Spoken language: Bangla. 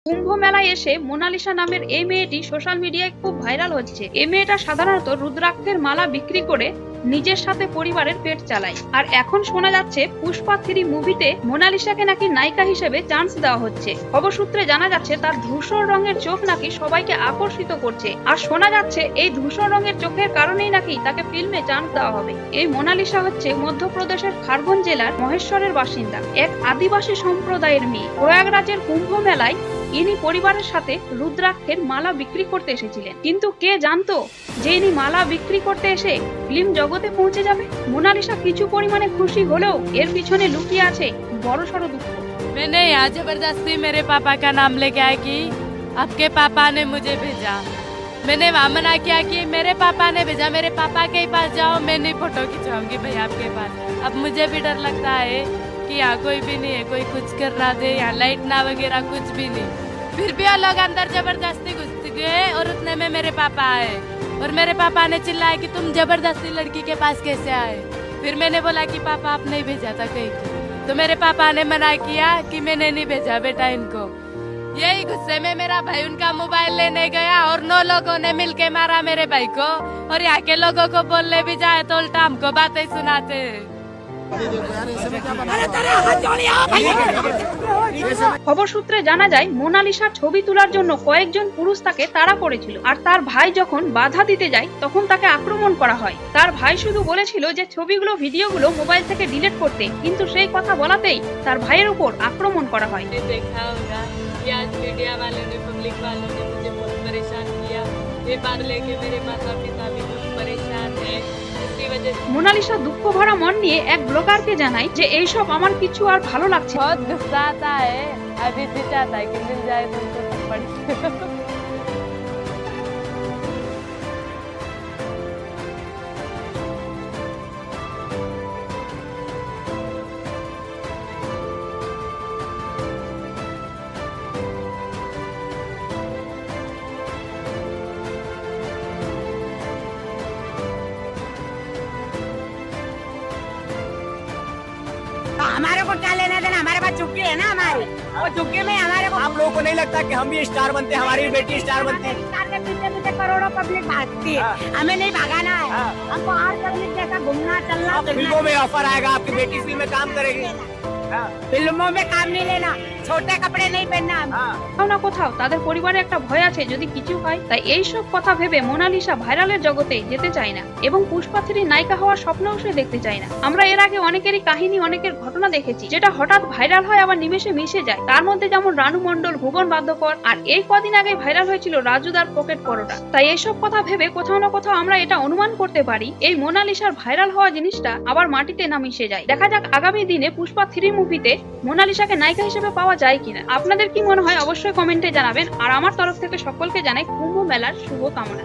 কুম্ভ মেলায় এসে মোনালিসা নামের এই মেয়েটি সোশ্যাল মিডিয়ায় খুব ভাইরাল হচ্ছে। এই মেয়েটা সাধারণত রুদ্রাক্ষের মালা বিক্রি করে নিজের সাথে পরিবারের পেট চালায়। আর এখন শোনা যাচ্ছে পুষ্পা 3 মুভিতে মোনালিসাকে নাকি নায়িকা হিসেবে চান্স দেওয়া হচ্ছে। খবর সূত্রে জানা যাচ্ছে তার ধূসর রঙের চোখ নাকি সবাইকে আকর্ষিত করছে। আর শোনা যাচ্ছে এই ধূসর রঙের চোখের কারণেই নাকি তাকে ফিল্মে চান্স দেওয়া হবে। এই মোনালিসা হচ্ছে মধ্যপ্রদেশের খারগঞ্জ জেলার মহেশ্বরের বাসিন্দা, এক আদিবাসী সম্প্রদায়ের মেয়ে। প্রয়াগরাজের কুম্ভ মেলায় ইনি পরিবারের সাথে রুদ্রাক্ষের মালা বিক্রি করতে এসেছিলেন, কিন্তু কে জানতো যে ইনি মালা বিক্রি করতে এসে ফিল্ম জগতে পৌঁছে যাবে। মোনালিসা কিছু পরিমাণে খুশি হলেও এর পিছনে লুকিয়ে আছে বড়সড় দুঃখ। मैंने यहाँ जबरदस्ती मेरे पापा का नाम लेके आया कि आपके पापा ने मुझे भेजा। मैंने वहाँ मना किया कि मेरे पापा ने भेजा, मेरे पापा के पास जाओ, मैं नहीं फोटो खिंचवाऊंगी भाई आपके पास। अब मुझे भी डर लगता है कि यहाँ कोई भी नहीं है, कोई कुछ कर रहा दे, यहाँ लाइट ना वगैरह कुछ भी नहीं। फिर भी वो लोग अंदर जबरदस्ती घुस गए और उतने में मेरे पापा आए और मेरे पापा ने चिल्लाया कि तुम जबरदस्ती लड़की के पास कैसे आए। फिर मैंने बोला कि पापा आपने ही भेजा था कहीं, तो मेरे पापा ने मना किया कि मैंने नहीं भेजा बेटा इनको। यही गुस्से में मेरा भाई उनका मोबाइल लेने गया और 9 लोगों ने मिलके मारा मेरे भाई को, और यहाँ के लोगों को बोलने भी जाए तो उल्टा हमको बातें सुनाते हैं। খবর সূত্রে জানা যায় মোনালিসার ছবি তোলার জন্য কয়েকজন পুরুষ তাকে তাড়া করেছিল, আর তার ভাই যখন বাধা দিতে যায় তখন তাকে আক্রমণ করা হয়। তার ভাই শুধু বলেছিল যে ছবিগুলো ভিডিওগুলো মোবাইল থেকে ডিলিট করতে, কিন্তু সেই কথা বলাতেই তার ভাইয়ের উপর আক্রমণ করা হয়। देखा होगा कि आज मीडिया वालों ने, पब्लिक वालों ने मुझे बहुत परेशान किया। ये बात लेके मेरे माता पिता भी बहुत परेशान है। इसकी वजह से মোনালিসা দুঃখ ভরা মন নিয়ে এক ব্লগারকে জানায় যে এইসব আমার কিছু আর ভালো লাগছে না। बहुत गुस्सा आता है, अभी भी चाहता है कि मिल जाए तुमको थप्पड़। हमारे को क्या लेना देना, हमारे पास चुटकी है ना हमारी, वो चुटकी में हमारे को। आप लोगों को नहीं लगता कि हम भी स्टार बनते, हमारी भी बेटी स्टार बनती है? स्टार के पीछे पीछे करोड़ों पब्लिक भागती है, हमें नहीं भागाना है। हमको हर पब्लिक जैसा घूमना चलना फिरना। फिल्मों में ऑफर आएगा, आपकी बेटी फिल्म में काम करेगी। फिल्मों में काम नहीं लेना, छोटे कपड़े नहीं पहनना। কোথাও না কোথাও তাদের পরিবারে একটা ভয় আছে যদি কিছু হয়। তাই এই সব কথা ভেবে মোনালিসা ভাইরালের জগতে যেতে চায় না এবং পুষ্পা 3 নায়িকা হওয়ার স্বপ্নও সে দেখতে চায় না। আমরা এর আগে অনেকেরই কাহিনী, অনেকের ঘটনা দেখেছি যেটা হঠাৎ ভাইরাল হয় আবার নিমেষে মিশে যায়। তার মধ্যে যেমন রানু মণ্ডল, ভুবন বাদ্যকর, আর এই কদিন আগে ভাইরাল হয়েছিল রাজুদার পকেট পরোটা। তাই এইসব কথা ভেবে কোথাও না কোথাও আমরা এটা অনুমান করতে পারি এই মোনালিসার ভাইরাল হওয়া জিনিসটা আবার মাটিতে না মিশে যায়। দেখা যাক আগামী দিনে পুষ্পা 3 মুভিতে মোনালিসাকে নায়িকা হিসেবে পাওয়া যায় কিনা। আপনাদের কি মনে হয় অবশ্যই কমেন্টে জানাবেন। আর আমার তরফ থেকে সকলকে জানাই কুম্ভ মেলার শুভ কামনা।